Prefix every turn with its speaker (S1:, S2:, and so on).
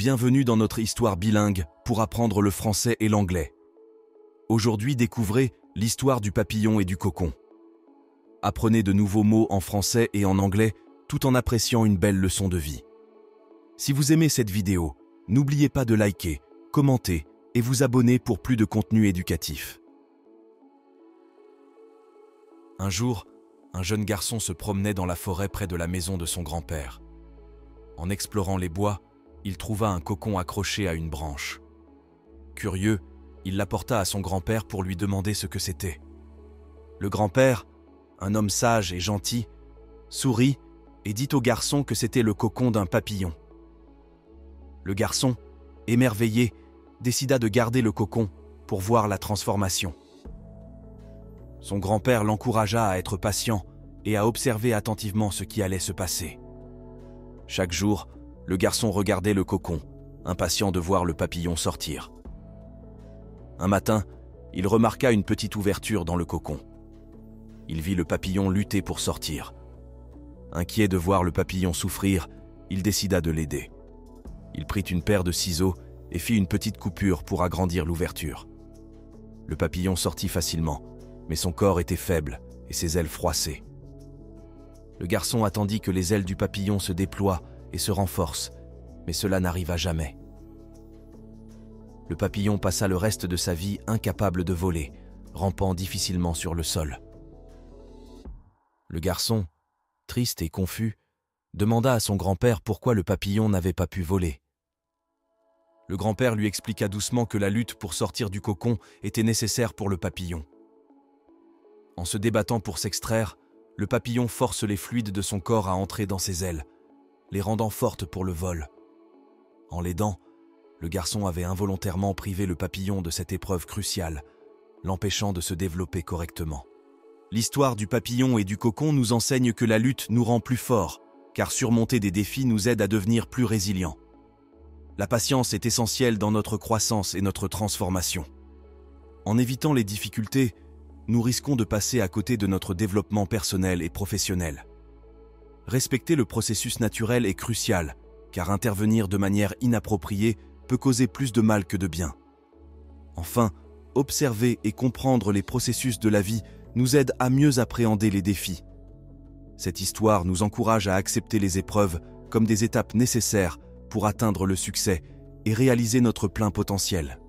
S1: Bienvenue dans notre histoire bilingue pour apprendre le français et l'anglais. Aujourd'hui, découvrez l'histoire du papillon et du cocon. Apprenez de nouveaux mots en français et en anglais tout en appréciant une belle leçon de vie. Si vous aimez cette vidéo, n'oubliez pas de liker, commenter et vous abonner pour plus de contenu éducatif. Un jour, un jeune garçon se promenait dans la forêt près de la maison de son grand-père. En explorant les bois, il trouva un cocon accroché à une branche. Curieux, il l'apporta à son grand-père pour lui demander ce que c'était. Le grand-père, un homme sage et gentil, sourit et dit au garçon que c'était le cocon d'un papillon. Le garçon, émerveillé, décida de garder le cocon pour voir la transformation. Son grand-père l'encouragea à être patient et à observer attentivement ce qui allait se passer. Chaque jour, le garçon regardait le cocon, impatient de voir le papillon sortir. Un matin, il remarqua une petite ouverture dans le cocon. Il vit le papillon lutter pour sortir. Inquiet de voir le papillon souffrir, il décida de l'aider. Il prit une paire de ciseaux et fit une petite coupure pour agrandir l'ouverture. Le papillon sortit facilement, mais son corps était faible et ses ailes froissées. Le garçon attendit que les ailes du papillon se déploient et se renforcent, mais cela n'arriva jamais. Le papillon passa le reste de sa vie incapable de voler, rampant difficilement sur le sol. Le garçon, triste et confus, demanda à son grand-père pourquoi le papillon n'avait pas pu voler. Le grand-père lui expliqua doucement que la lutte pour sortir du cocon était nécessaire pour le papillon. En se débattant pour s'extraire, le papillon force les fluides de son corps à entrer dans ses ailes, les rendant fortes pour le vol. En l'aidant, le garçon avait involontairement privé le papillon de cette épreuve cruciale, l'empêchant de se développer correctement. L'histoire du papillon et du cocon nous enseigne que la lutte nous rend plus forts, car surmonter des défis nous aide à devenir plus résilients. La patience est essentielle dans notre croissance et notre transformation. En évitant les difficultés, nous risquons de passer à côté de notre développement personnel et professionnel. Respecter le processus naturel est crucial, car intervenir de manière inappropriée peut causer plus de mal que de bien. Enfin, observer et comprendre les processus de la vie nous aide à mieux appréhender les défis. Cette histoire nous encourage à accepter les épreuves comme des étapes nécessaires pour atteindre le succès et réaliser notre plein potentiel.